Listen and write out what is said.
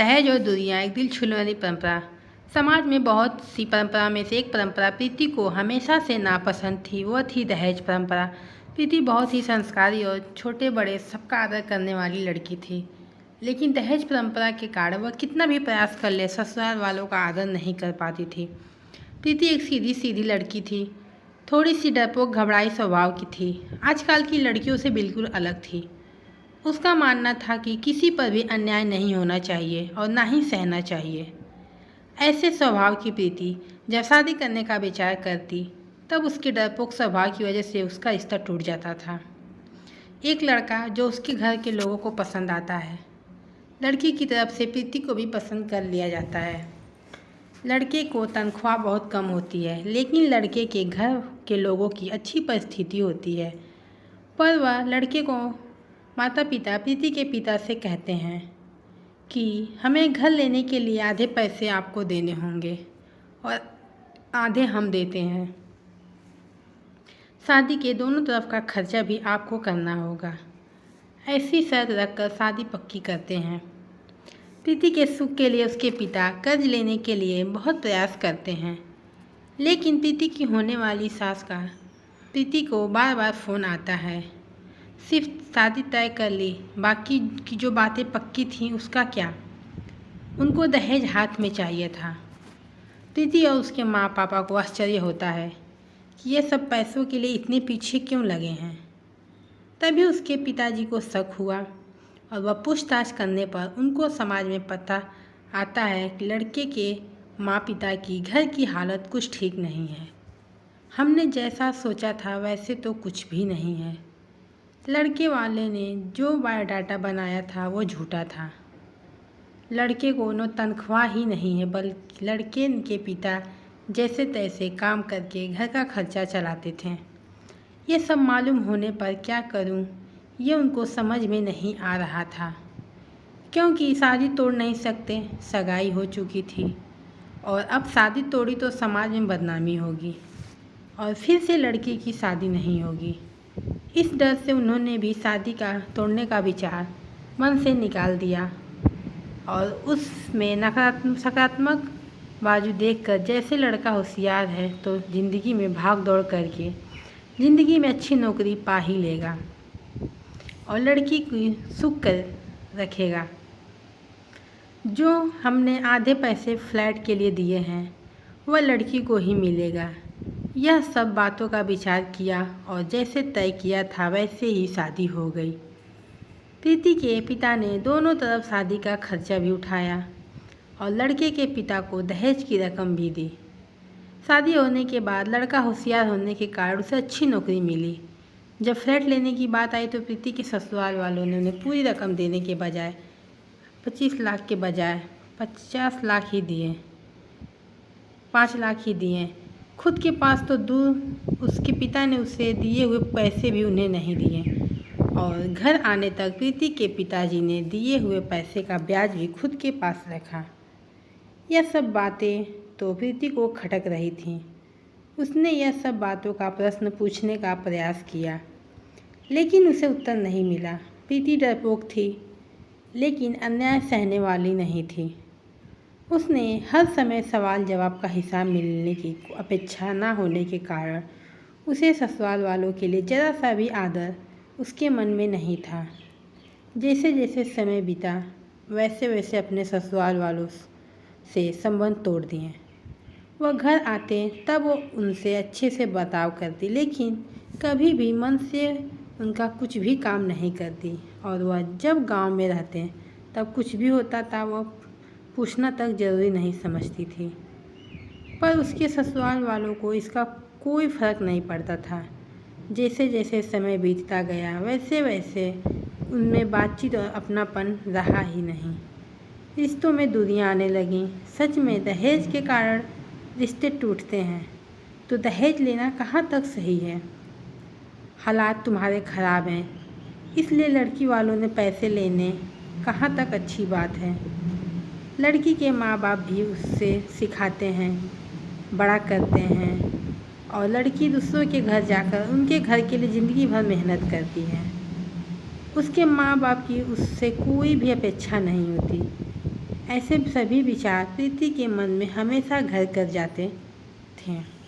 दहेज और दूरियां एक दिल छूने वाली परंपरा। समाज में बहुत सी परंपरा में से एक परंपरा प्रीति को हमेशा से नापसंद थी, वह थी दहेज परंपरा। प्रीति बहुत ही संस्कारी और छोटे बड़े सबका आदर करने वाली लड़की थी, लेकिन दहेज परंपरा के कारण वह कितना भी प्रयास कर ले ससुराल वालों का आदर नहीं कर पाती थी। प्रीति एक सीधी सीधी लड़की थी, थोड़ी सी डरपोक घबराई स्वभाव की थी। आजकल की लड़कियों से बिल्कुल अलग थी। उसका मानना था कि किसी पर भी अन्याय नहीं होना चाहिए और ना ही सहना चाहिए। ऐसे स्वभाव की प्रीति जब शादी करने का विचार करती तब उसके डरपोक स्वभाव की वजह से उसका रिश्ता टूट जाता था। एक लड़का जो उसके घर के लोगों को पसंद आता है, लड़की की तरफ से प्रीति को भी पसंद कर लिया जाता है। लड़के को तनख्वाह बहुत कम होती है, लेकिन लड़के के घर के लोगों की अच्छी परिस्थिति होती है। पर वह लड़के को माता पिता प्रीति के पिता से कहते हैं कि हमें घर लेने के लिए आधे पैसे आपको देने होंगे और आधे हम देते हैं। शादी के दोनों तरफ का खर्चा भी आपको करना होगा। ऐसी शर्त रखकर शादी पक्की करते हैं। प्रीति के सुख के लिए उसके पिता कर्ज लेने के लिए बहुत प्रयास करते हैं, लेकिन प्रीति की होने वाली सास का प्रीति को बार बार फ़ोन आता है। सिर्फ शादी तय कर ली, बाकी की जो बातें पक्की थीं उसका क्या। उनको दहेज हाथ में चाहिए था। प्रीति और उसके माँ पापा को आश्चर्य होता है कि ये सब पैसों के लिए इतने पीछे क्यों लगे हैं। तभी उसके पिताजी को शक हुआ और वह पूछताछ करने पर उनको समाज में पता आता है कि लड़के के माँ पिता की घर की हालत कुछ ठीक नहीं है। हमने जैसा सोचा था वैसे तो कुछ भी नहीं है। लड़के वाले ने जो बायोडाटा बनाया था वो झूठा था। लड़के को न तनख्वाह ही नहीं है, बल्कि लड़के के पिता जैसे तैसे काम करके घर का खर्चा चलाते थे। ये सब मालूम होने पर क्या करूं, ये उनको समझ में नहीं आ रहा था, क्योंकि शादी तोड़ नहीं सकते, सगाई हो चुकी थी और अब शादी तोड़ी तो समाज में बदनामी होगी और फिर से लड़की की शादी नहीं होगी। इस डर से उन्होंने भी शादी का तोड़ने का विचार मन से निकाल दिया और उसमें सकारात्मक बाजू देखकर जैसे लड़का होशियार है तो ज़िंदगी में भाग दौड़ करके ज़िंदगी में अच्छी नौकरी पा ही लेगा और लड़की की सुख कर रखेगा। जो हमने आधे पैसे फ्लैट के लिए दिए हैं वह लड़की को ही मिलेगा। यह सब बातों का विचार किया और जैसे तय किया था वैसे ही शादी हो गई। प्रीति के पिता ने दोनों तरफ शादी का खर्चा भी उठाया और लड़के के पिता को दहेज की रकम भी दी। शादी होने के बाद लड़का होशियार होने के कारण उसे अच्छी नौकरी मिली। जब फ्लैट लेने की बात आई तो प्रीति के ससुराल वालों ने उन्हें पूरी रकम देने के बजाय 25 लाख के बजाय 50 लाख ही दिए, 5 लाख ही दिए। खुद के पास तो दूर, उसके पिता ने उसे दिए हुए पैसे भी उन्हें नहीं दिए और घर आने तक प्रीति के पिताजी ने दिए हुए पैसे का ब्याज भी खुद के पास रखा। यह सब बातें तो प्रीति को खटक रही थीं। उसने यह सब बातों का प्रश्न पूछने का प्रयास किया, लेकिन उसे उत्तर नहीं मिला। प्रीति डरपोक थी, लेकिन अन्याय सहने वाली नहीं थी। उसने हर समय सवाल जवाब का हिसाब मिलने की अपेक्षा न होने के कारण उसे ससुराल वालों के लिए ज़रा सा भी आदर उसके मन में नहीं था। जैसे जैसे समय बीता वैसे वैसे अपने ससुराल वालों से संबंध तोड़ दिए। वह घर आते तब वो उनसे अच्छे से बर्ताव करती, लेकिन कभी भी मन से उनका कुछ भी काम नहीं करती और वह जब गांव में रहते तब कुछ भी होता था वह पूछना तक जरूरी नहीं समझती थी। पर उसके ससुराल वालों को इसका कोई फर्क नहीं पड़ता था। जैसे जैसे समय बीतता गया वैसे वैसे उनमें बातचीत और अपनापन रहा ही नहीं। रिश्तों में दूरियां आने लगीं। सच में दहेज के कारण रिश्ते टूटते हैं तो दहेज लेना कहाँ तक सही है। हालात तुम्हारे ख़राब हैं, इसलिए लड़की वालों ने पैसे लेने कहाँ तक अच्छी बात है। लड़की के माँ बाप भी उससे सिखाते हैं, बड़ा करते हैं और लड़की दूसरों के घर जाकर उनके घर के लिए ज़िंदगी भर मेहनत करती है। उसके माँ बाप की उससे कोई भी अपेक्षा नहीं होती। ऐसे सभी विचार प्रीति के मन में हमेशा घर कर जाते थे।